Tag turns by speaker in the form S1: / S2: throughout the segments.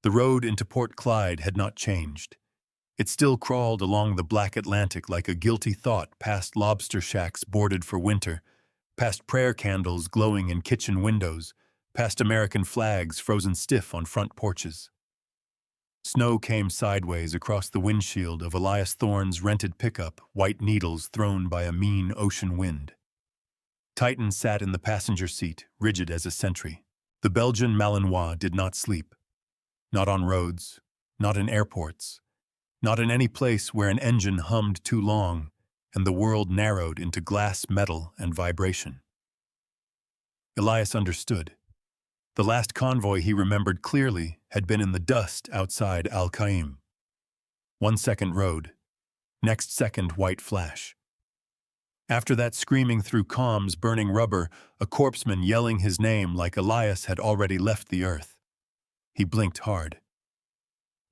S1: The road into Port Clyde had not changed. It still crawled along the black Atlantic like a guilty thought past lobster shacks boarded for winter, past prayer candles glowing in kitchen windows, past American flags frozen stiff on front porches. Snow came sideways across the windshield of Elias Thorne's rented pickup, white needles thrown by a mean ocean wind. Titan sat in the passenger seat, rigid as a sentry. The Belgian Malinois did not sleep. Not on roads, not in airports, not in any place where an engine hummed too long and the world narrowed into glass, metal, and vibration. Elias understood. The last convoy he remembered clearly had been in the dust outside Al-Qaim. 1 second road, next second white flash. After that, screaming through comms, burning rubber, a corpseman yelling his name like Elias had already left the earth. He blinked hard.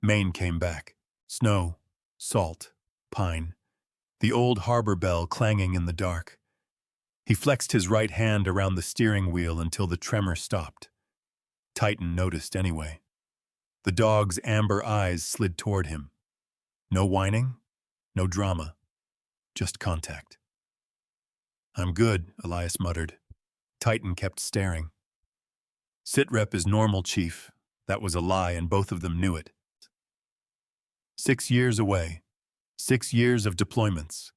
S1: Maine came back. Snow, salt, pine. The old harbor bell clanging in the dark. He flexed his right hand around the steering wheel until the tremor stopped. Titan noticed anyway. The dog's amber eyes slid toward him. No whining, no drama, just contact. "I'm good," Elias muttered. Titan kept staring. "Sitrep is normal, Chief." That was a lie, and both of them knew it. 6 years away. 6 years of deployments.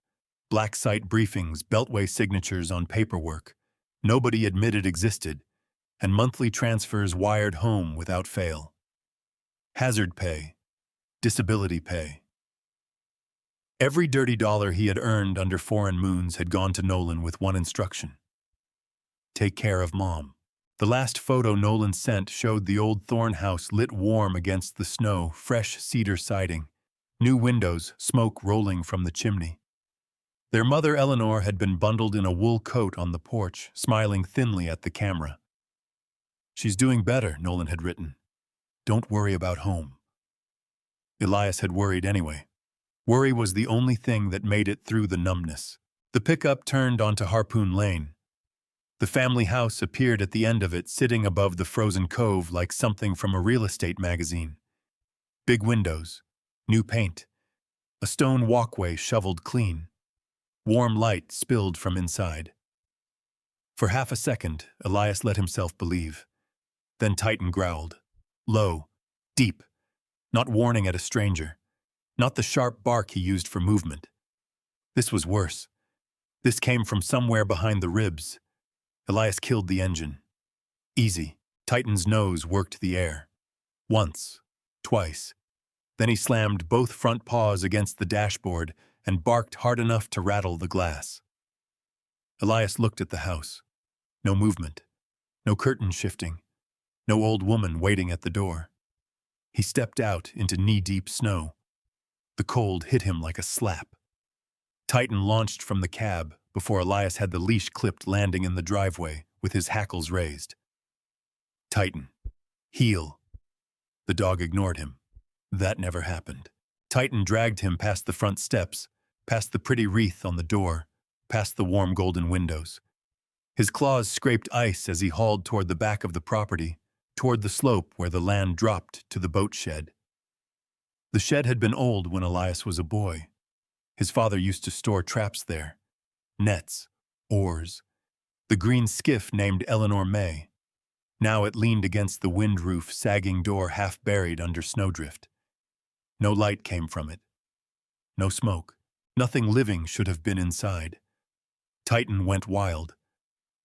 S1: Black site briefings, beltway signatures on paperwork nobody admitted existed, and monthly transfers wired home without fail. Hazard pay. Disability pay. Every dirty dollar he had earned under Foreign Moons had gone to Nolan with one instruction: take care of Mom. The last photo Nolan sent showed the old Thorne house lit warm against the snow, fresh cedar siding, new windows, smoke rolling from the chimney. Their mother Eleanor had been bundled in a wool coat on the porch, smiling thinly at the camera. "She's doing better," Nolan had written. "Don't worry about home." Elias had worried anyway. Worry was the only thing that made it through the numbness. The pickup turned onto Harpoon Lane. The family house appeared at the end of it, sitting above the frozen cove like something from a real estate magazine. Big windows, new paint, a stone walkway shoveled clean. Warm light spilled from inside. For half a second, Elias let himself believe. Then Titan growled. Low, deep, not warning at a stranger, not the sharp bark he used for movement. This was worse. This came from somewhere behind the ribs. Elias killed the engine. Easy. Titan's nose worked the air. Once, twice. Then he slammed both front paws against the dashboard and barked hard enough to rattle the glass. Elias looked at the house. No movement. No curtain shifting. No old woman waiting at the door. He stepped out into knee-deep snow. The cold hit him like a slap. Titan launched from the cab before Elias had the leash clipped, landing in the driveway with his hackles raised. Titan. Heel. The dog ignored him. That never happened. Titan dragged him past the front steps, past the pretty wreath on the door, past the warm golden windows. His claws scraped ice as he hauled toward the back of the property, toward the slope where the land dropped to the boat shed. The shed had been old when Elias was a boy. His father used to store traps there. Nets, oars. The green skiff named Eleanor May. Now it leaned against the wind roof, sagging door half buried under snowdrift. No light came from it. No smoke. Nothing living should have been inside. Titan went wild.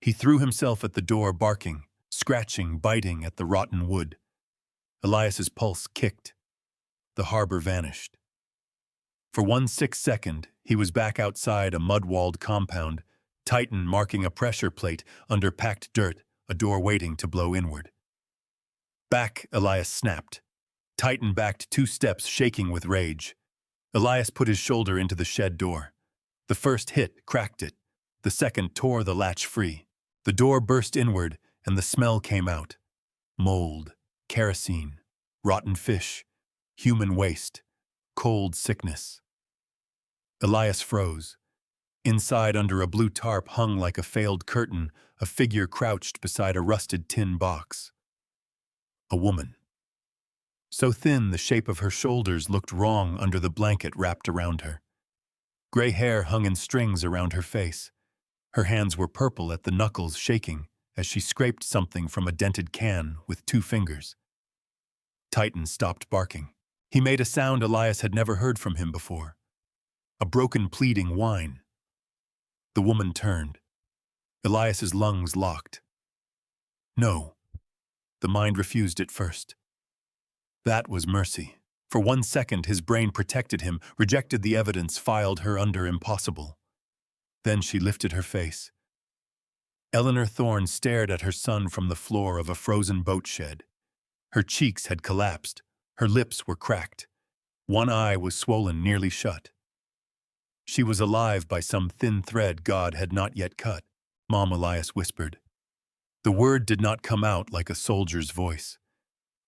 S1: He threw himself at the door, barking, scratching, biting at the rotten wood. Elias's pulse kicked. The harbor vanished. For 1/6 second, he was back outside a mud-walled compound, Titan marking a pressure plate under packed dirt, a door waiting to blow inward. Back, Elias snapped. Titan backed 2 steps, shaking with rage. Elias put his shoulder into the shed door. The first hit cracked it. The second tore the latch free. The door burst inward, and the smell came out. Mold, kerosene, rotten fish, human waste, cold sickness. Elias froze. Inside, under a blue tarp hung like a failed curtain, a figure crouched beside a rusted tin box. A woman. So thin the shape of her shoulders looked wrong under the blanket wrapped around her. Gray hair hung in strings around her face. Her hands were purple at the knuckles, shaking as she scraped something from a dented can with 2 fingers. Titan stopped barking. He made a sound Elias had never heard from him before. A broken, pleading whine. The woman turned. Elias's lungs locked. No. The mind refused it first. That was mercy. For 1 second, his brain protected him, rejected the evidence, filed her under impossible. Then she lifted her face. Eleanor Thorne stared at her son from the floor of a frozen boat shed. Her cheeks had collapsed. Her lips were cracked. One eye was swollen nearly shut. She was alive by some thin thread God had not yet cut, Mom Elias whispered. The word did not come out like a soldier's voice.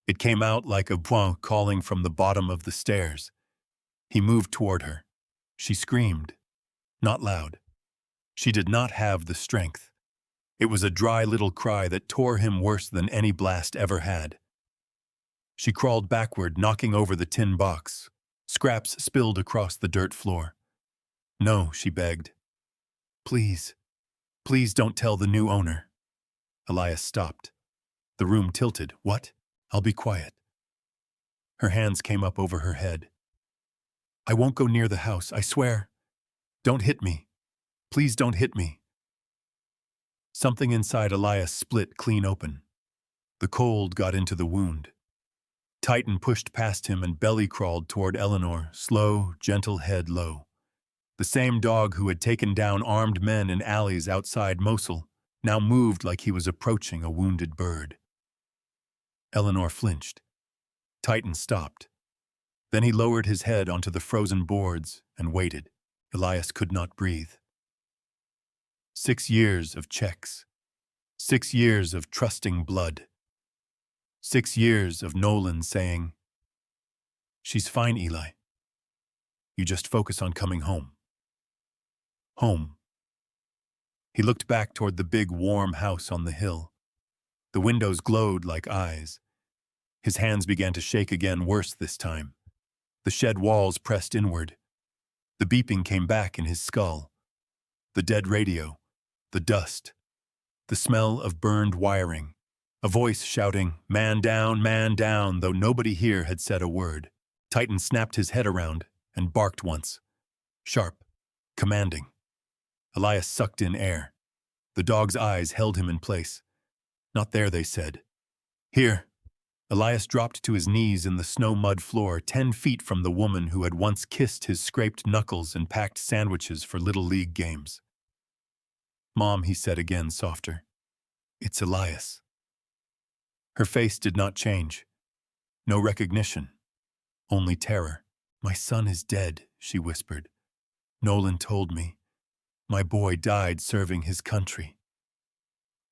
S1: It came out like a boin calling from the bottom of the stairs. He moved toward her. She screamed. Not loud. She did not have the strength. It was a dry little cry that tore him worse than any blast ever had. She crawled backward, knocking over the tin box. Scraps spilled across the dirt floor. No, she begged. Please, please don't tell the new owner. Elias stopped. The room tilted. What? I'll be quiet. Her hands came up over her head. I won't go near the house, I swear. Don't hit me. Please don't hit me. Something inside Elias split clean open. The cold got into the wound. Titan pushed past him and belly crawled toward Eleanor, slow, gentle head low. The same dog who had taken down armed men in alleys outside Mosul now moved like he was approaching a wounded bird. Eleanor flinched. Titan stopped. Then he lowered his head onto the frozen boards and waited. Elias could not breathe. 6 years of checks. 6 years of trusting blood. 6 years of Nolan saying, She's fine, Eli. You just focus on coming home. Home. He looked back toward the big, warm house on the hill. The windows glowed like eyes. His hands began to shake again, worse this time. The shed walls pressed inward. The beeping came back in his skull. The dead radio. The dust. The smell of burned wiring. A voice shouting, man down, though nobody here had said a word. Titan snapped his head around and barked once. Sharp. Commanding. Elias sucked in air. The dog's eyes held him in place. Not there, they said. Here. Elias dropped to his knees in the snow-mud floor, 10 feet from the woman who had once kissed his scraped knuckles and packed sandwiches for Little League games. Mom, he said again, softer. It's Elias. Her face did not change. No recognition. Only terror. My son is dead, she whispered. Nolan told me. My boy died serving his country.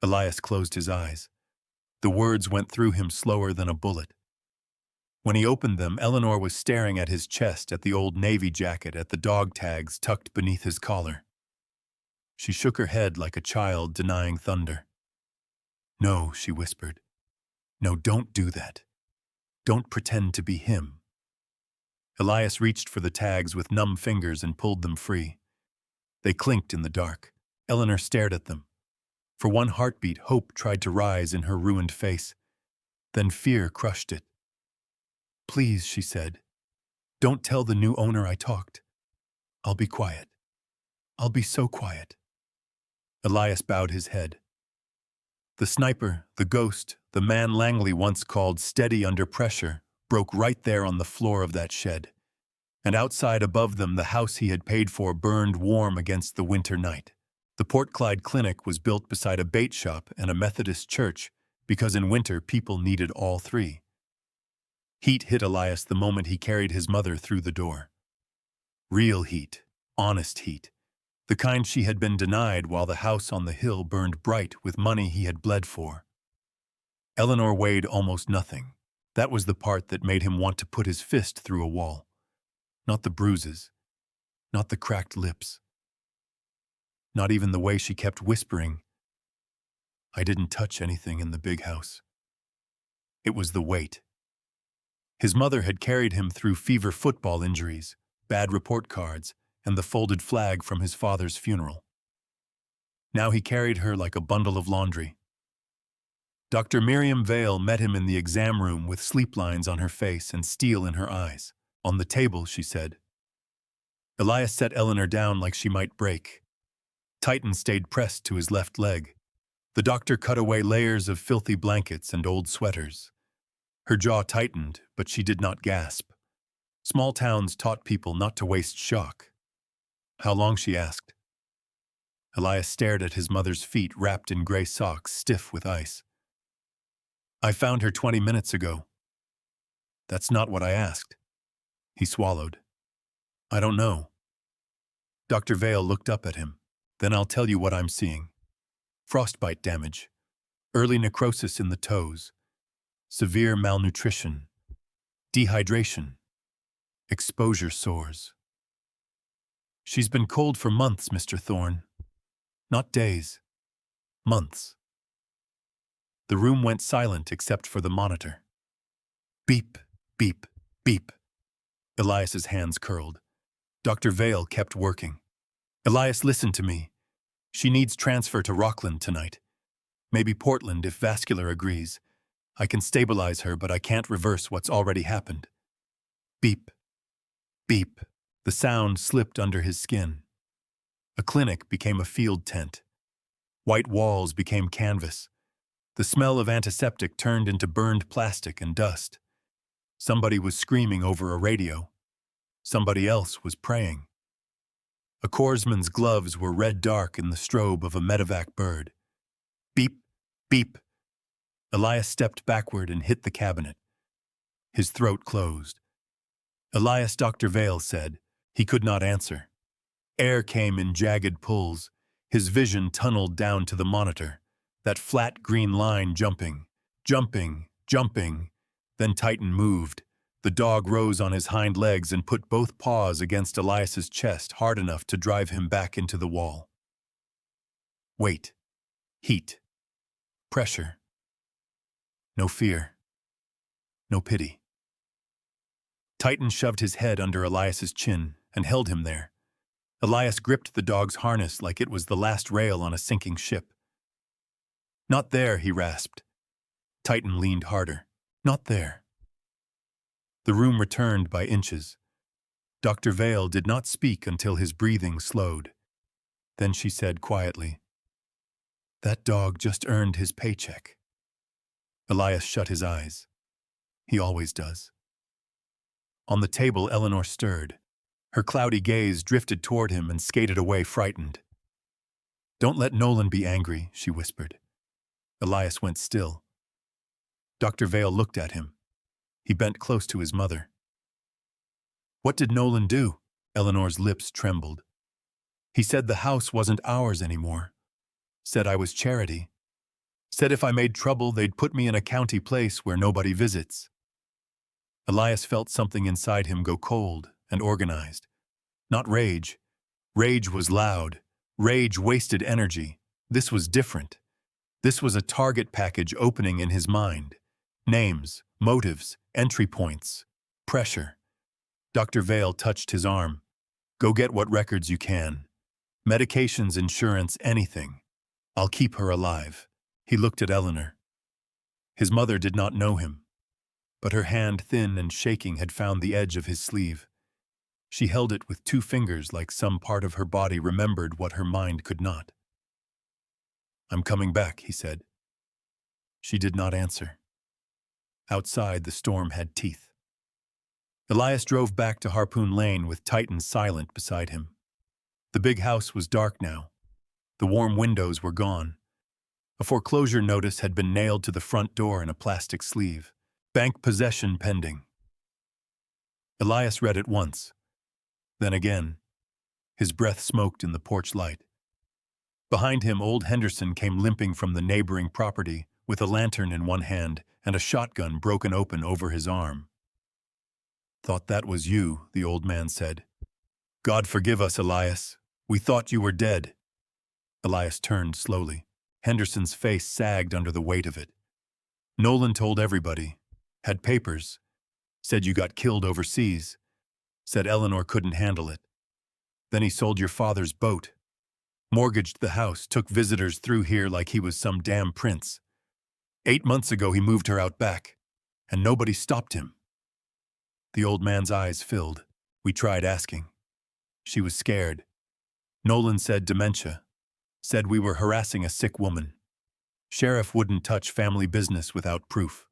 S1: Elias closed his eyes. The words went through him slower than a bullet. When he opened them, Eleanor was staring at his chest, at the old Navy jacket, at the dog tags tucked beneath his collar. She shook her head like a child denying thunder. No, she whispered. No, don't do that. Don't pretend to be him. Elias reached for the tags with numb fingers and pulled them free. They clinked in the dark. Eleanor stared at them. For one heartbeat, hope tried to rise in her ruined face. Then fear crushed it. Please, she said, don't tell the new owner I talked. I'll be quiet. I'll be so quiet. Elias bowed his head. The sniper, the ghost, the man Langley once called steady under pressure, broke right there on the floor of that shed. And outside above them, the house he had paid for burned warm against the winter night. The Port Clyde Clinic was built beside a bait shop and a Methodist church because in winter people needed all three. Heat hit Elias the moment he carried his mother through the door. Real heat, honest heat, the kind she had been denied while the house on the hill burned bright with money he had bled for. Eleanor weighed almost nothing. That was the part that made him want to put his fist through a wall. Not the bruises, not the cracked lips. Not even the way she kept whispering, I didn't touch anything in the big house. It was the weight. His mother had carried him through fever football injuries, bad report cards, and the folded flag from his father's funeral. Now he carried her like a bundle of laundry. Dr. Miriam Vale met him in the exam room with sleep lines on her face and steel in her eyes. On the table, she said. Elias set Eleanor down like she might break. Titan stayed pressed to his left leg. The doctor cut away layers of filthy blankets and old sweaters. Her jaw tightened, but she did not gasp. Small towns taught people not to waste shock. How long, she asked. Elias stared at his mother's feet wrapped in gray socks, stiff with ice. I found her 20 minutes ago. That's not what I asked. He swallowed. I don't know. Dr. Vale looked up at him. Then I'll tell you what I'm seeing. Frostbite damage. Early necrosis in the toes. Severe malnutrition. Dehydration. Exposure sores. She's been cold for months, Mr. Thorne. Not days. Months. The room went silent except for the monitor. Beep, beep, beep. Elias's hands curled. Dr. Vale kept working. Elias, listen to me. She needs transfer to Rockland tonight. Maybe Portland if vascular agrees. I can stabilize her, but I can't reverse what's already happened. Beep. Beep. The sound slipped under his skin. A clinic became a field tent. White walls became canvas. The smell of antiseptic turned into burned plastic and dust. Somebody was screaming over a radio. Somebody else was praying. A corpsman's gloves were red dark in the strobe of a medevac bird. Beep, beep. Elias stepped backward and hit the cabinet. His throat closed. Elias, Dr. Vale said. He could not answer. Air came in jagged pulls. His vision tunneled down to the monitor. That flat green line jumping, jumping, jumping. Then Titan moved. The dog rose on his hind legs and put both paws against Elias's chest hard enough to drive him back into the wall. Weight. Heat. Pressure. No fear. No pity. Titan shoved his head under Elias's chin and held him there. Elias gripped the dog's harness like it was the last rail on a sinking ship. Not there, he rasped. Titan leaned harder. Not there. The room returned by inches. Dr. Vale did not speak until his breathing slowed. Then she said quietly, That dog just earned his paycheck. Elias shut his eyes. He always does. On the table, Eleanor stirred. Her cloudy gaze drifted toward him and skated away frightened. Don't let Nolan be angry, she whispered. Elias went still. Dr. Vale looked at him. He bent close to his mother. What did Nolan do? Eleanor's lips trembled. He said the house wasn't ours anymore. Said I was charity. Said if I made trouble, they'd put me in a county place where nobody visits. Elias felt something inside him go cold and organized. Not rage. Rage was loud. Rage wasted energy. This was different. This was a target package opening in his mind. Names, motives, entry points, pressure. Dr. Vale touched his arm. Go get what records you can. Medications, insurance, anything. I'll keep her alive. He looked at Eleanor. His mother did not know him, but her hand, thin and shaking, had found the edge of his sleeve. She held it with 2 fingers like some part of her body remembered what her mind could not. I'm coming back, he said. She did not answer. Outside, the storm had teeth. Elias drove back to Harpoon Lane with Titan silent beside him. The big house was dark now. The warm windows were gone. A foreclosure notice had been nailed to the front door in a plastic sleeve. Bank possession pending. Elias read it once. Then again. His breath smoked in the porch light. Behind him, old Henderson came limping from the neighboring property with a lantern in one hand and a shotgun broken open over his arm. Thought that was you, the old man said. God forgive us, Elias. We thought you were dead. Elias turned slowly. Henderson's face sagged under the weight of it. Nolan told everybody. Had papers. Said you got killed overseas. Said Eleanor couldn't handle it. Then he sold your father's boat. Mortgaged the house, took visitors through here like he was some damn prince. 8 months ago he moved her out back, and nobody stopped him. The old man's eyes filled. We tried asking. She was scared. Nolan said dementia. Said we were harassing a sick woman. Sheriff wouldn't touch family business without proof.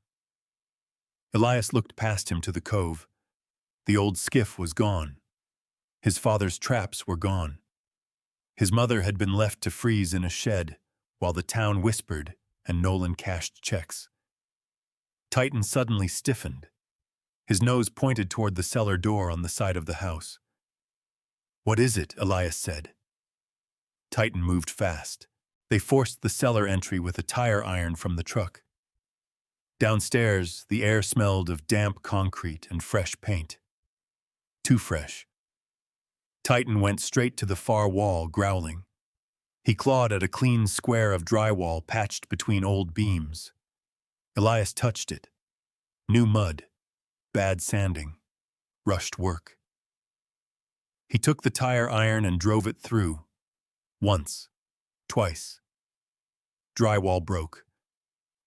S1: Elias looked past him to the cove. The old skiff was gone. His father's traps were gone. His mother had been left to freeze in a shed while the town whispered and Nolan cashed checks. Titan suddenly stiffened. His nose pointed toward the cellar door on the side of the house. "What is it?" Elias said. Titan moved fast. They forced the cellar entry with a tire iron from the truck. Downstairs, the air smelled of damp concrete and fresh paint. Too fresh. Titan went straight to the far wall, growling. He clawed at a clean square of drywall patched between old beams. Elias touched it. New mud. Bad sanding. Rushed work. He took the tire iron and drove it through. Once. Twice. Drywall broke.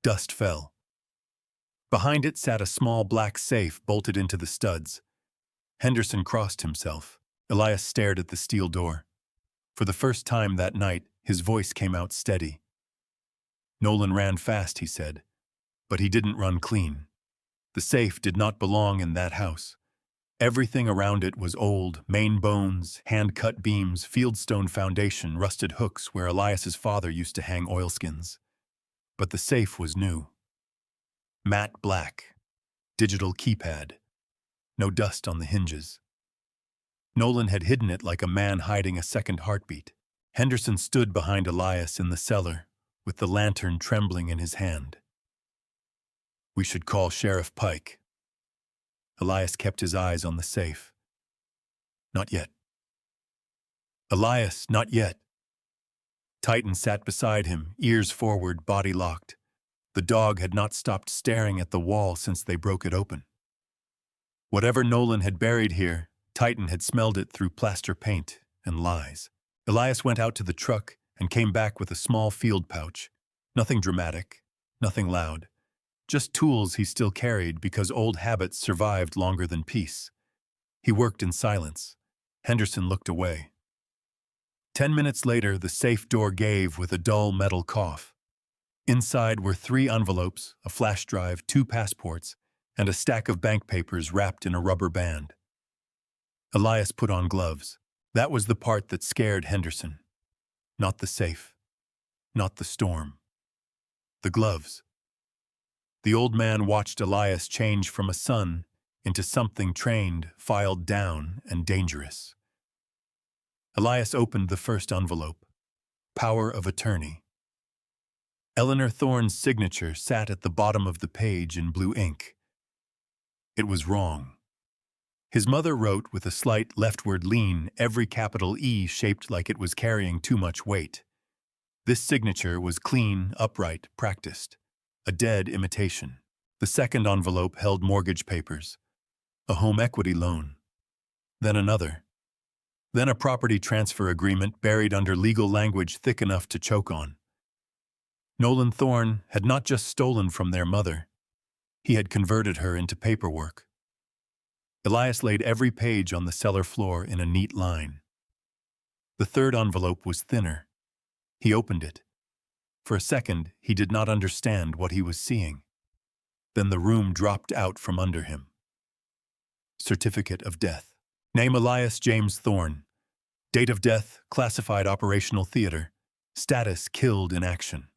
S1: Dust fell. Behind it sat a small black safe bolted into the studs. Henderson crossed himself. Elias stared at the steel door. For the first time that night, his voice came out steady. Nolan ran fast, he said, but he didn't run clean. The safe did not belong in that house. Everything around it was old, main bones, hand-cut beams, fieldstone foundation, rusted hooks where Elias's father used to hang oilskins. But the safe was new. Matte black. Digital keypad. No dust on the hinges. Nolan had hidden it like a man hiding a second heartbeat. Henderson stood behind Elias in the cellar, with the lantern trembling in his hand. "We should call Sheriff Pike." Elias kept his eyes on the safe. "Not yet." "Elias, not yet." Titan sat beside him, ears forward, body locked. The dog had not stopped staring at the wall since they broke it open. Whatever Nolan had buried here, Titan had smelled it through plaster paint and lies. Elias went out to the truck and came back with a small field pouch. Nothing dramatic, nothing loud. Just tools he still carried because old habits survived longer than peace. He worked in silence. Henderson looked away. 10 minutes later, the safe door gave with a dull metal cough. Inside were 3 envelopes, a flash drive, 2 passports, and a stack of bank papers wrapped in a rubber band. Elias put on gloves. That was the part that scared Henderson. Not the safe. Not the storm. The gloves. The old man watched Elias change from a son into something trained, filed down, and dangerous. Elias opened the first envelope. Power of attorney. Eleanor Thorne's signature sat at the bottom of the page in blue ink. It was wrong. His mother wrote with a slight leftward lean, every capital E shaped like it was carrying too much weight. This signature was clean, upright, practiced. A dead imitation. The second envelope held mortgage papers. A home equity loan. Then another. Then a property transfer agreement buried under legal language thick enough to choke on. Nolan Thorne had not just stolen from their mother. He had converted her into paperwork. Elias laid every page on the cellar floor in a neat line. The third envelope was thinner. He opened it. For a second, he did not understand what he was seeing. Then the room dropped out from under him. Certificate of death. Name Elias James Thorne. Date of death, classified operational theater. Status killed in action.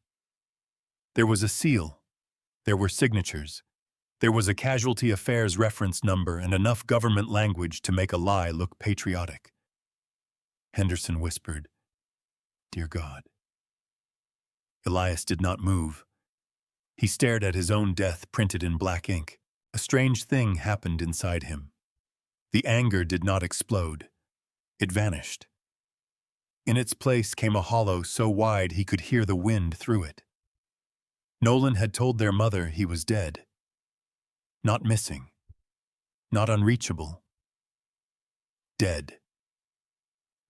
S1: There was a seal. There were signatures. There was a casualty affairs reference number and enough government language to make a lie look patriotic. Henderson whispered, "Dear God." Elias did not move. He stared at his own death printed in black ink. A strange thing happened inside him. The anger did not explode. It vanished. In its place came a hollow so wide he could hear the wind through it. Nolan had told their mother he was dead. Not missing. not unreachable. Dead.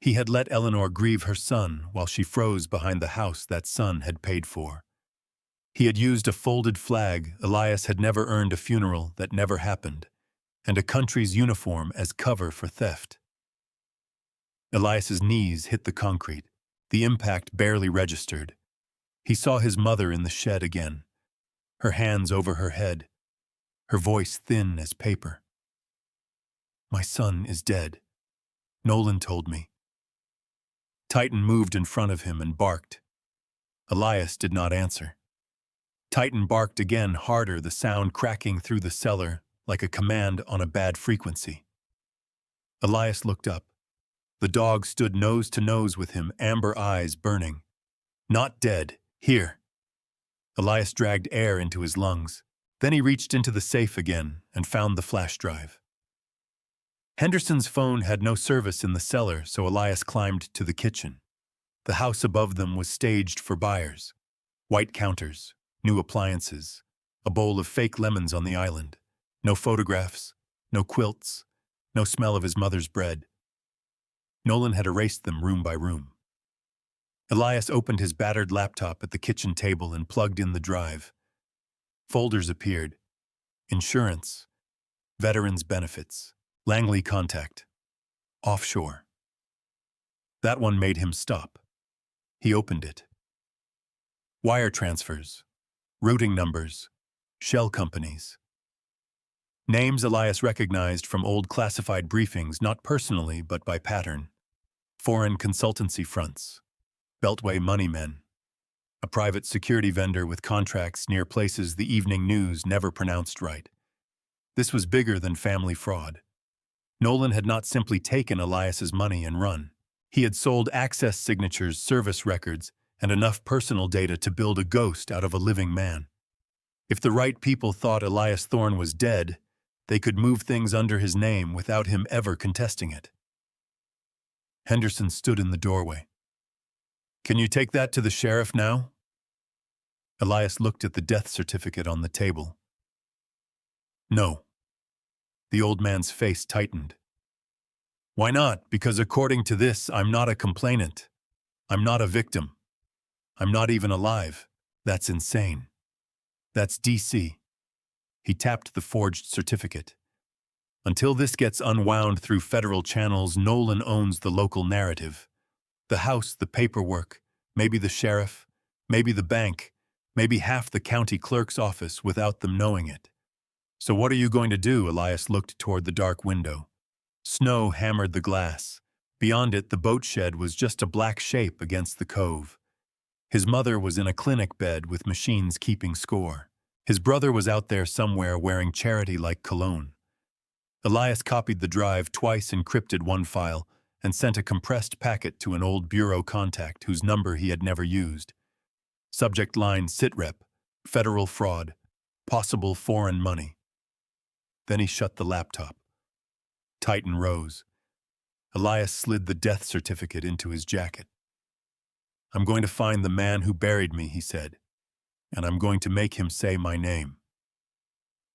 S1: He had let Eleanor grieve her son while she froze behind the house that son had paid for. He had used a folded flag Elias had never earned, a funeral that never happened, and a country's uniform as cover for theft. Elias's knees hit the concrete. The impact barely registered. He saw his mother in the shed again, her hands over her head, her voice thin as paper. "My son is dead. Nolan told me." Titan moved in front of him and barked. Elias did not answer. Titan barked again, harder, the sound cracking through the cellar like a command on a bad frequency. Elias looked up. The dog stood nose to nose with him, amber eyes burning. "Not dead. Here." Elias dragged air into his lungs. Then he reached into the safe again and found the flash drive. Henderson's phone had no service in the cellar, so Elias climbed to the kitchen. The house above them was staged for buyers. White counters, new appliances, a bowl of fake lemons on the island. No photographs, no quilts, no smell of his mother's bread. Nolan had erased them room by room. Elias opened his battered laptop at the kitchen table and plugged in the drive. Folders appeared. Insurance, veterans benefits, Langley contact, offshore. That one made him stop. He opened it. Wire transfers, routing numbers, shell companies. Names Elias recognized from old classified briefings, not personally but by pattern. Foreign consultancy fronts, Beltway money men, a private security vendor with contracts near places the evening news never pronounced right. This was bigger than family fraud. Nolan had not simply taken Elias's money and run. He had sold access signatures, service records, and enough personal data to build a ghost out of a living man. If the right people thought Elias Thorne was dead, they could move things under his name without him ever contesting it. Henderson stood in the doorway. "Can you take that to the sheriff now?" Elias looked at the death certificate on the table. "No." The old man's face tightened. "Why not? Because according to this, I'm not a complainant. I'm not a victim. I'm not even alive. That's insane. That's DC." He tapped the forged certificate. "Until this gets unwound through federal channels, Nolan owns the local narrative. The house, the paperwork, maybe the sheriff, maybe the bank, maybe half the county clerk's office without them knowing it. So what are you going to do?" Elias looked toward the dark window. Snow hammered the glass. Beyond it, the boat shed was just a black shape against the cove. His mother was in a clinic bed with machines keeping score. His brother was out there somewhere wearing charity-like cologne. Elias copied the drive twice, encrypted one file, and sent a compressed packet to an old bureau contact whose number he had never used. Subject line: SITREP, federal fraud, possible foreign money. Then he shut the laptop. Titan rose. Elias slid the death certificate into his jacket. "I'm going to find the man who buried me," he said, "and I'm going to make him say my name."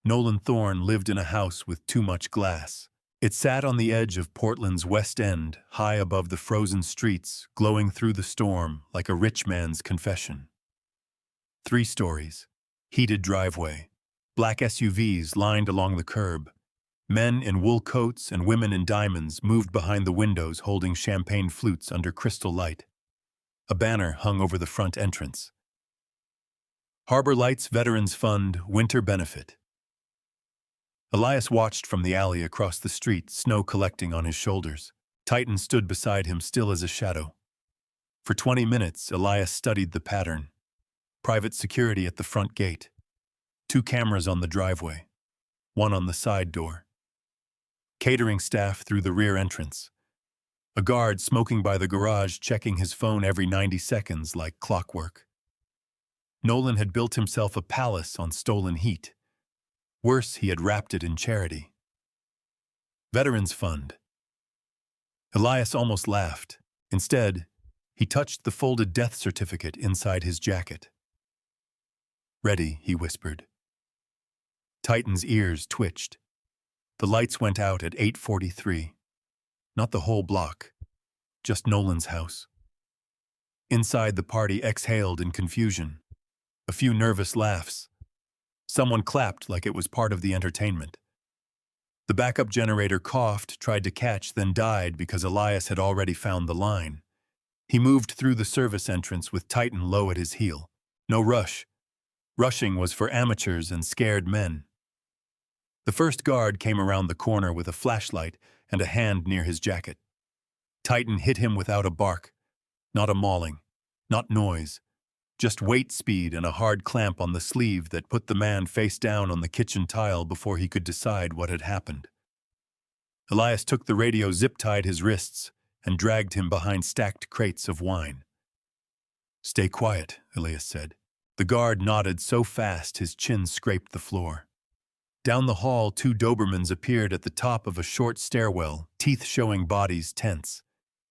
S1: Nolan Thorne lived in a house with too much glass. It sat on the edge of Portland's West End, high above the frozen streets, glowing through the storm like a rich man's confession. 3 stories, heated driveway, black SUVs lined along the curb. Men in wool coats and women in diamonds moved behind the windows holding champagne flutes under crystal light. A banner hung over the front entrance. Harbor Lights Veterans Fund Winter Benefit. Elias watched from the alley across the street, snow collecting on his shoulders. Titan stood beside him, still as a shadow. For 20 minutes, Elias studied the pattern. Private security at the front gate. 2 cameras on the driveway. 1 on the side door. Catering staff through the rear entrance. A guard smoking by the garage, checking his phone every 90 seconds like clockwork. Nolan had built himself a palace on stolen heat. Worse, he had wrapped it in charity. Veterans Fund. Elias almost laughed. Instead, he touched the folded death certificate inside his jacket. "Ready," he whispered. Titan's ears twitched. The lights went out at 8:43. Not the whole block, just Nolan's house. Inside, the party exhaled in confusion. A few nervous laughs. Someone clapped like it was part of the entertainment. The backup generator coughed, tried to catch, then died because Elias had already found the line. He moved through the service entrance with Titan low at his heel. No rush. Rushing was for amateurs and scared men. The first guard came around the corner with a flashlight and a hand near his jacket. Titan hit him without a bark. Not a mauling. Not noise. Just weight speed and a hard clamp on the sleeve that put the man face down on the kitchen tile before he could decide what had happened. Elias took the radio, zip-tied his wrists, and dragged him behind stacked crates of wine. "Stay quiet," Elias said. The guard nodded so fast his chin scraped the floor. Down the hall, two Dobermans appeared at the top of a short stairwell, teeth showing, bodies tense.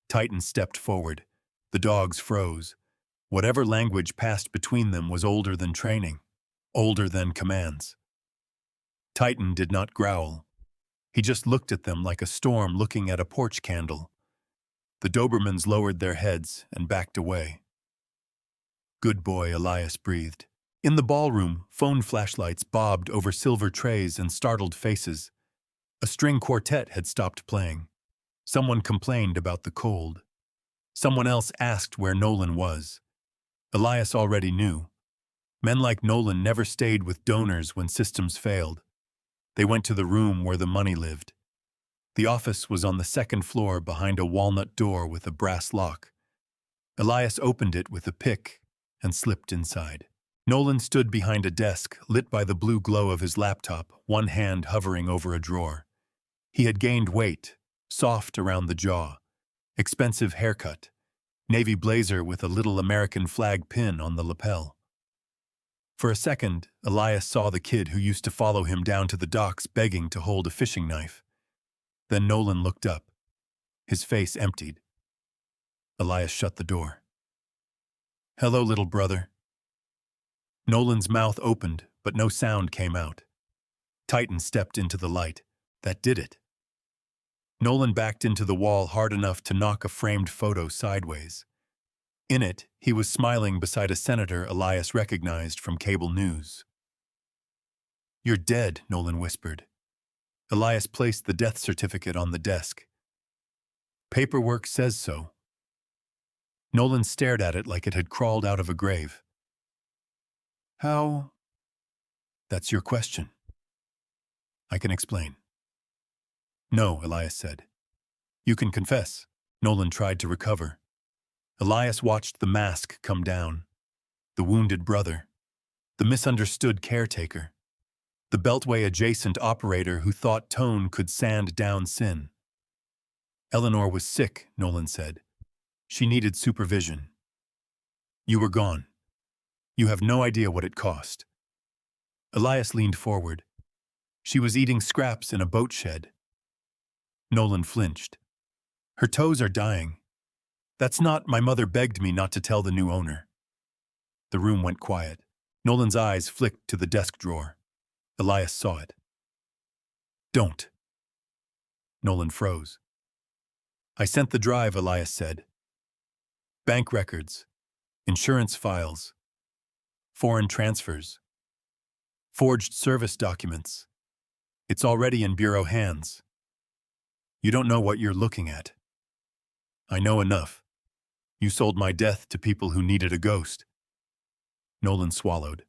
S1: Titan stepped forward. The dogs froze. Whatever language passed between them was older than training, older than commands. Titan did not growl. He just looked at them like a storm looking at a porch candle. The Dobermans lowered their heads and backed away. "Good boy," Elias breathed. In the ballroom, phone flashlights bobbed over silver trays and startled faces. A string quartet had stopped playing. Someone complained about the cold. Someone else asked where Nolan was. Elias already knew. Men like Nolan never stayed with donors when systems failed. They went to the room where the money lived. The office was on the second floor behind a walnut door with a brass lock. Elias opened it with a pick and slipped inside. Nolan stood behind a desk, lit by the blue glow of his laptop, one hand hovering over a drawer. He had gained weight, soft around the jaw, expensive haircut, navy blazer with a little American flag pin on the lapel. For a second, Elias saw the kid who used to follow him down to the docks begging to hold a fishing knife. Then Nolan looked up. His face emptied. Elias shut the door. "Hello, little brother." Nolan's mouth opened, but no sound came out. Titan stepped into the light. That did it. Nolan backed into the wall hard enough to knock a framed photo sideways. In it, he was smiling beside a senator Elias recognized from cable news. "You're dead," Nolan whispered. Elias placed the death certificate on the desk. "Paperwork says so." Nolan stared at it like it had crawled out of a grave. "How?" "That's your question." "I can explain." "No," Elias said. "You can confess." Nolan tried to recover. Elias watched the mask come down. The wounded brother. The misunderstood caretaker. The Beltway-adjacent operator who thought tone could sand down sin. "Eleanor was sick," Nolan said. "She needed supervision. You were gone. You have no idea what it cost." Elias leaned forward. "She was eating scraps in a boat shed." Nolan flinched. "Her toes are dying." "That's not, my mother begged me not to tell the new owner." The room went quiet. Nolan's eyes flicked to the desk drawer. Elias saw it. "Don't." Nolan froze. "I sent the drive," Elias said. "Bank records, insurance files, foreign transfers, forged service documents. It's already in bureau hands. You don't know what you're looking at." "I know enough. You sold my death to people who needed a ghost." Nolan swallowed.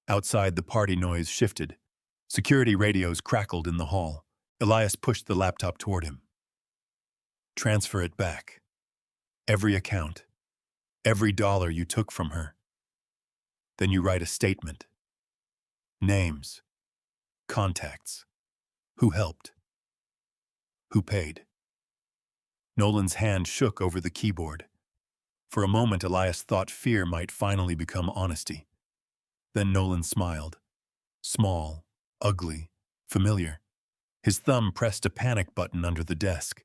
S1: Outside, the party noise shifted. Security radios crackled in the hall. Elias pushed the laptop toward him. "Transfer it back. Every account. Every dollar you took from her. Then you write a statement. Names. Contacts. Who helped. Who paid." Nolan's hand shook over the keyboard. For a moment, Elias thought fear might finally become honesty. Then Nolan smiled. Small, ugly, familiar. His thumb pressed a panic button under the desk.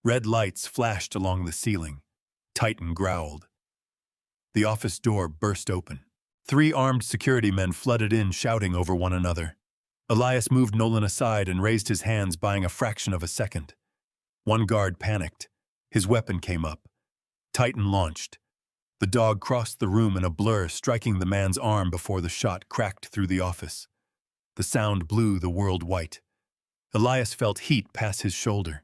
S1: Red lights flashed along the ceiling. Titan growled. The office door burst open. 3 armed security men flooded in, shouting over one another. Elias moved Nolan aside and raised his hands, buying a fraction of a second. One guard panicked. His weapon came up. Titan launched. The dog crossed the room in a blur, striking the man's arm before the shot cracked through the office. The sound blew the world white. Elias felt heat pass his shoulder.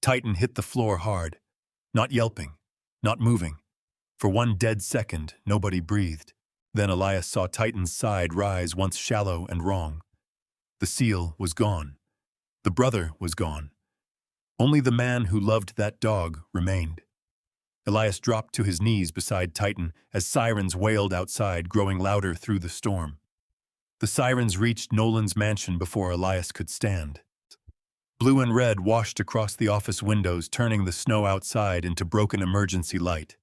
S1: Titan hit the floor hard. Not yelping, not moving. For one dead second, nobody breathed. Then Elias saw Titan's side rise, once shallow and wrong. The seal was gone. The brother was gone. Only the man who loved that dog remained. Elias dropped to his knees beside Titan as sirens wailed outside, growing louder through the storm. The sirens reached Nolan's mansion before Elias could stand. Blue and red washed across the office windows, turning the snow outside into broken emergency light.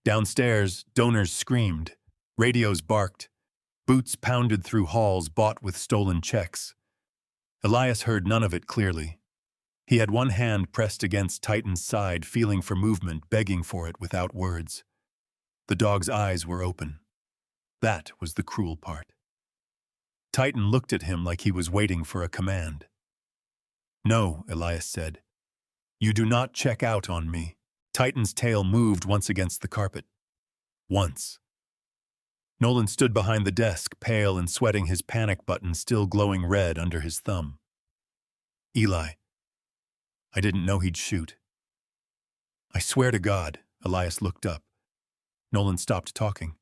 S1: Downstairs, donors screamed. Radios barked. Boots pounded through halls bought with stolen checks. Elias heard none of it clearly. He had one hand pressed against Titan's side, feeling for movement, begging for it without words. The dog's eyes were open. That was the cruel part. Titan looked at him like he was waiting for a command. "No," Elias said. "You do not check out on me." Titan's tail moved once against the carpet. Once. Nolan stood behind the desk, pale and sweating, his panic button still glowing red under his thumb. "Eli, I didn't know he'd shoot." "I swear to God." Elias looked up. Nolan stopped talking.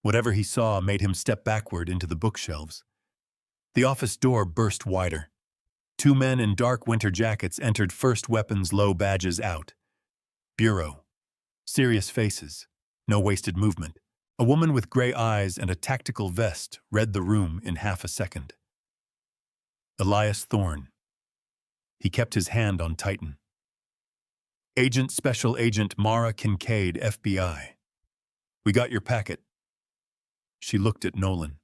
S1: Whatever he saw made him step backward into the bookshelves. The office door burst wider. Two men in dark winter jackets entered, first weapons, low badges out. Bureau. Serious faces. No wasted movement. A woman with gray eyes and a tactical vest read the room in half a second. Elias Thorne. He kept his hand on Titan. "Agent Special Agent Mara Kincaid, FBI. We got your packet." She looked at Nolan.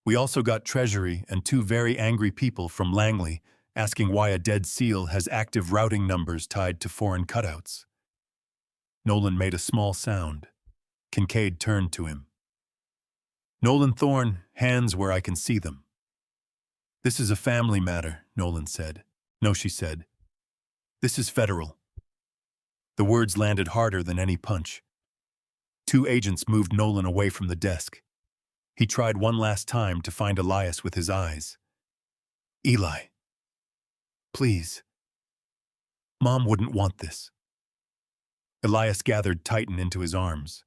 S1: "We also got Treasury and two very angry people from Langley asking why a dead seal has active routing numbers tied to foreign cutouts." Nolan made a small sound. Kincaid turned to him. "Nolan Thorne, hands where I can see them." "This is a family matter," Nolan said. "No," she said. "This is federal." The words landed harder than any punch. Two agents moved Nolan away from the desk. He tried one last time to find Elias with his eyes. "Eli. Please. Mom wouldn't want this." Elias gathered Titan into his arms.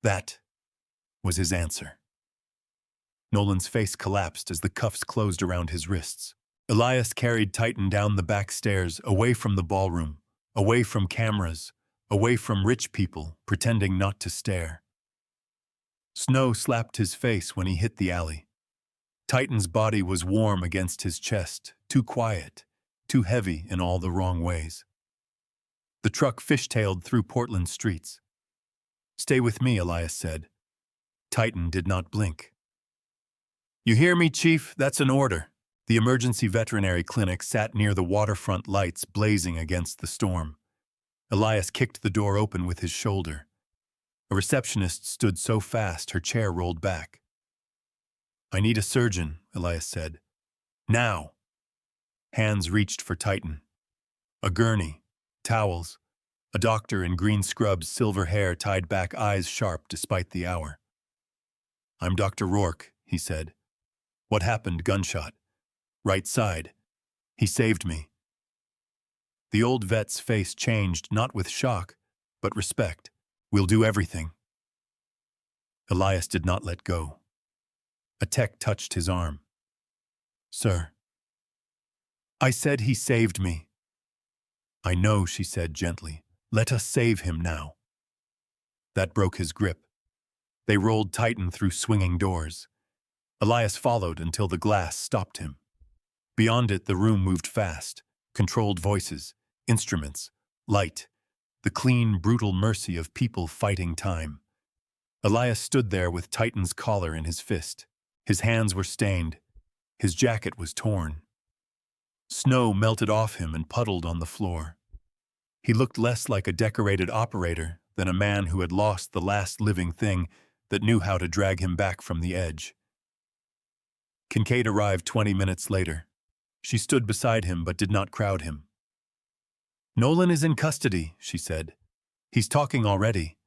S1: That was his answer. Nolan's face collapsed as the cuffs closed around his wrists. Elias carried Titan down the back stairs, away from the ballroom, away from cameras, away from rich people pretending not to stare. Snow slapped his face when he hit the alley. Titan's body was warm against his chest, too quiet, too heavy in all the wrong ways. The truck fishtailed through Portland streets. "Stay with me," Elias said. Titan did not blink. "You hear me, Chief? That's an order." The emergency veterinary clinic sat near the waterfront, lights blazing against the storm. Elias kicked the door open with his shoulder. A receptionist stood so fast her chair rolled back. "I need a surgeon," Elias said. "Now." Hands reached for Titan. A gurney, towels, a doctor in green scrubs, silver hair tied back, eyes sharp despite the hour. "I'm Dr. Rourke," he said. "What happened?" "Gunshot. Right side. He saved me." The old vet's face changed, not with shock, but respect. "We'll do everything." Elias did not let go. A tech touched his arm. "Sir." "I said he saved me." "I know," she said gently. "Let us save him now." That broke his grip. They rolled Titan through swinging doors. Elias followed until the glass stopped him. Beyond it, the room moved fast. Controlled voices, instruments, light, the clean, brutal mercy of people fighting time. Elias stood there with Titan's collar in his fist. His hands were stained. His jacket was torn. Snow melted off him and puddled on the floor. He looked less like a decorated operator than a man who had lost the last living thing that knew how to drag him back from the edge. Kincaid arrived 20 minutes later. She stood beside him but did not crowd him. "Nolan is in custody," she said. "He's talking already,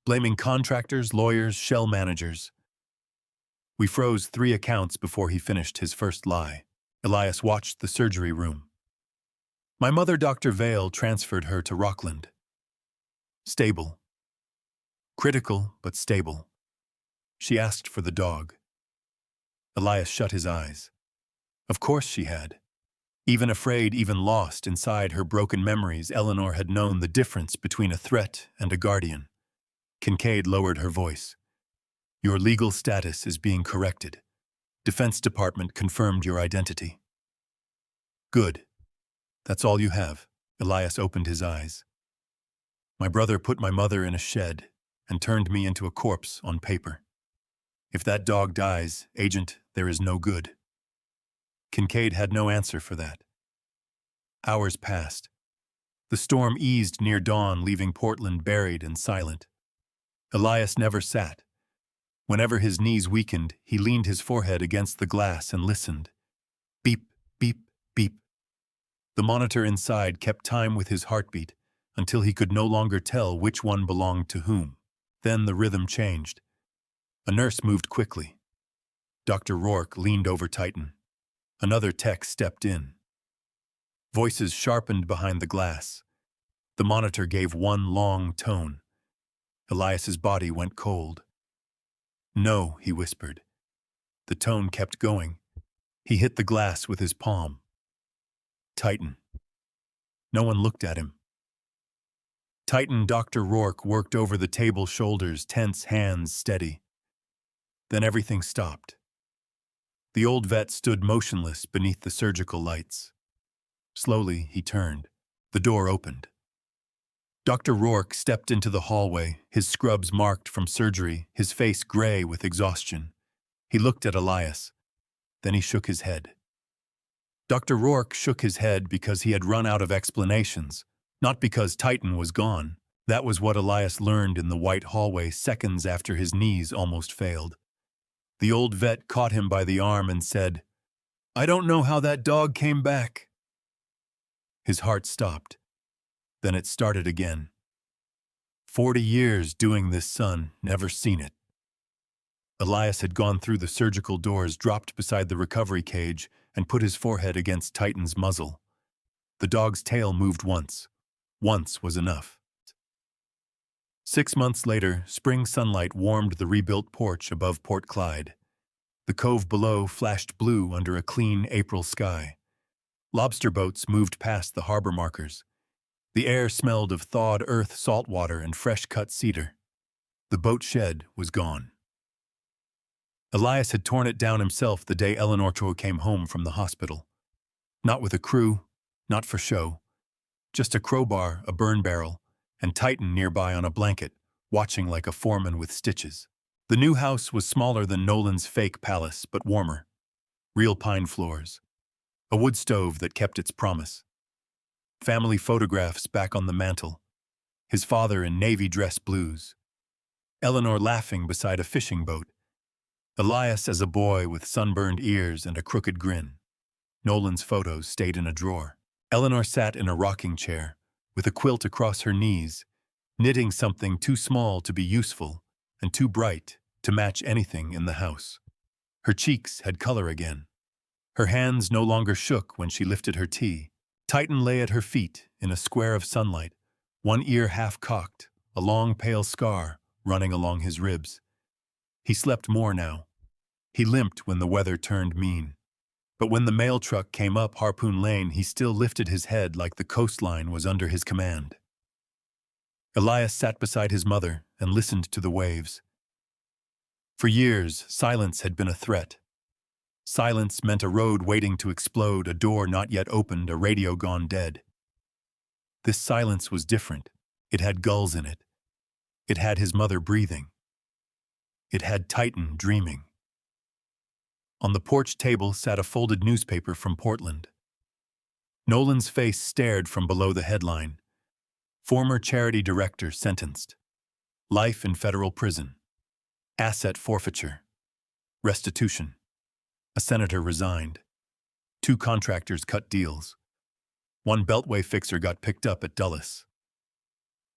S1: blaming contractors, lawyers, shell managers." We froze 3 accounts before he finished his first lie. Elias watched the surgery room. "My mother, Dr. Vale, transferred her to Rockland. Stable. Critical, but stable. She asked for the dog." Elias shut his eyes. Of course she had. Even afraid, even lost inside her broken memories, Eleanor had known the difference between a threat and a guardian. Kincaid lowered her voice. "Your legal status is being corrected. Defense Department confirmed your identity." "Good. That's all you have." Elias opened his eyes. "My brother put my mother in a shed and turned me into a corpse on paper. If that dog dies, Agent, there is no good." Kincaid had no answer for that. Hours passed. The storm eased near dawn, leaving Portland buried and silent. Elias never sat. Whenever his knees weakened, he leaned his forehead against the glass and listened. Beep, beep, beep. The monitor inside kept time with his heartbeat until he could no longer tell which one belonged to whom. Then the rhythm changed. A nurse moved quickly. Dr. Rourke leaned over Titan. Another tech stepped in. Voices sharpened behind the glass. The monitor gave one long tone. Elias's body went cold. "No," he whispered. The tone kept going. He hit the glass with his palm. "Titan." No one looked at him. Titan. Dr. Rourke worked over the table, shoulders tense, hands steady. Then everything stopped. The old vet stood motionless beneath the surgical lights. Slowly, he turned. The door opened. Dr. Rourke stepped into the hallway, his scrubs marked from surgery, his face gray with exhaustion. He looked at Elias. Then he shook his head. Dr. Rourke shook his head because he had run out of explanations, not because Titan was gone. That was what Elias learned in the white hallway seconds after his knees almost failed. The old vet caught him by the arm and said, "I don't know how that dog came back." His heart stopped. Then it started again. 40 years doing this, son, never seen it. Elias had gone through the surgical doors, dropped beside the recovery cage, and put his forehead against Titan's muzzle. The dog's tail moved once. Once was enough. 6 months later, spring sunlight warmed the rebuilt porch above Port Clyde. The cove below flashed blue under a clean April sky. Lobster boats moved past the harbor markers. The air smelled of thawed earth, salt water, and fresh-cut cedar. The boat shed was gone. Elias had torn it down himself the day Eleanor came home from the hospital. Not with a crew, not for show. Just a crowbar, a burn barrel, and Titan nearby on a blanket, watching like a foreman with stitches. The new house was smaller than Nolan's fake palace, but warmer. Real pine floors. A wood stove that kept its promise. Family photographs back on the mantel. His father in navy dress blues. Eleanor laughing beside a fishing boat. Elias as a boy with sunburned ears and a crooked grin. Nolan's photos stayed in a drawer. Eleanor sat in a rocking chair, with a quilt across her knees, knitting something too small to be useful and too bright to match anything in the house. Her cheeks had color again. Her hands no longer shook when she lifted her tea. Titan lay at her feet in a square of sunlight, one ear half cocked, a long pale scar running along his ribs. He slept more now. He limped when the weather turned mean. But when the mail truck came up Harpoon Lane, he still lifted his head like the coastline was under his command. Elias sat beside his mother and listened to the waves. For years, silence had been a threat. Silence meant a road waiting to explode, a door not yet opened, a radio gone dead. This silence was different. It had gulls in it. It had his mother breathing. It had Titan dreaming. On the porch table sat a folded newspaper from Portland. Nolan's face stared from below the headline. Former charity director sentenced. Life in federal prison. Asset forfeiture. Restitution. A senator resigned. 2 contractors cut deals. 1 beltway fixer got picked up at Dulles.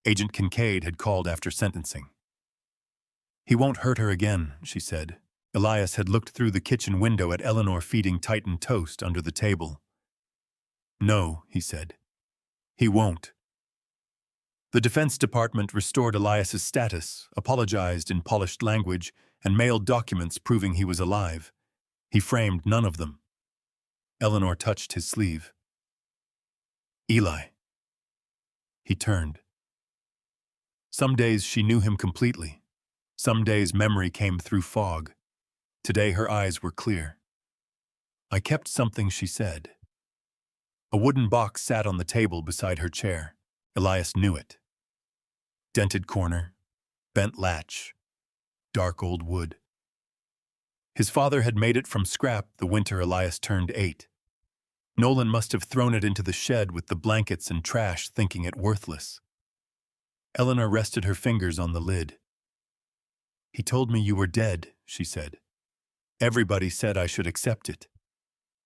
S1: Agent Kincaid had called after sentencing. "He won't hurt her again," she said. Elias had looked through the kitchen window at Eleanor feeding Titan toast under the table. "No," he said. "He won't." The Defense Department restored Elias's status, apologized in polished language, and mailed documents proving he was alive. He framed none of them. Eleanor touched his sleeve. "Eli." He turned. Some days she knew him completely. Some days memory came through fog. Today her eyes were clear. "I kept something," she said. A wooden box sat on the table beside her chair. Elias knew it. Dented corner, bent latch, dark old wood. His father had made it from scrap the winter Elias turned 8. Nolan must have thrown it into the shed with the blankets and trash, thinking it worthless. Eleanor rested her fingers on the lid. "He told me you were dead," she said. "Everybody said I should accept it.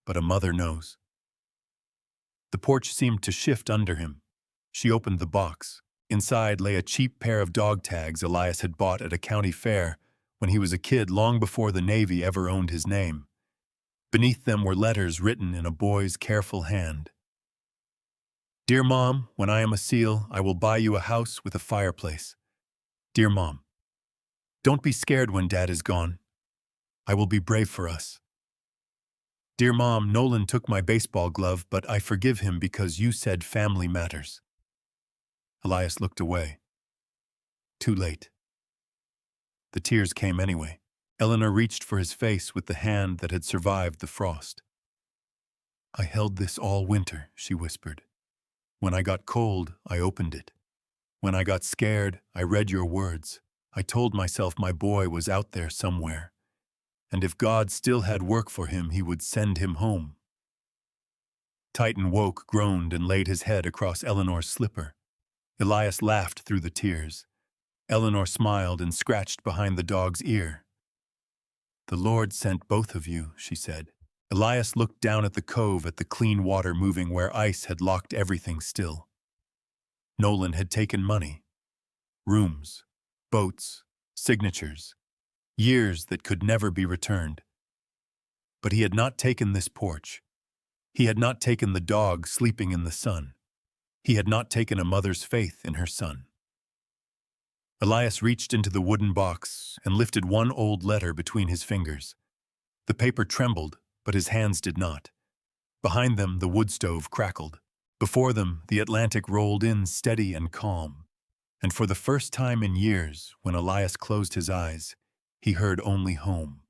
S1: But a mother knows." The porch seemed to shift under him. She opened the box. Inside lay a cheap pair of dog tags Elias had bought at a county fair when he was a kid, long before the Navy ever owned his name. Beneath them were letters written in a boy's careful hand. "Dear Mom, when I am a SEAL, I will buy you a house with a fireplace. Dear Mom, don't be scared when Dad is gone. I will be brave for us. Dear Mom, Nolan took my baseball glove, but I forgive him because you said family matters." Elias looked away. Too late. The tears came anyway. Eleanor reached for his face with the hand that had survived the frost. "I held this all winter," she whispered. "When I got cold, I opened it. When I got scared, I read your words. I told myself my boy was out there somewhere. And if God still had work for him, he would send him home." Titan woke, groaned, and laid his head across Eleanor's slipper. Elias laughed through the tears. Eleanor smiled and scratched behind the dog's ear. "The Lord sent both of you," she said. Elias looked down at the cove, at the clean water moving where ice had locked everything still. Nolan had taken money. Rooms, boats, signatures, years that could never be returned. But he had not taken this porch. He had not taken the dog sleeping in the sun. He had not taken a mother's faith in her son. Elias reached into the wooden box and lifted one old letter between his fingers. The paper trembled, but his hands did not. Behind them, the wood stove crackled. Before them, the Atlantic rolled in steady and calm. And for the first time in years, when Elias closed his eyes, he heard only home.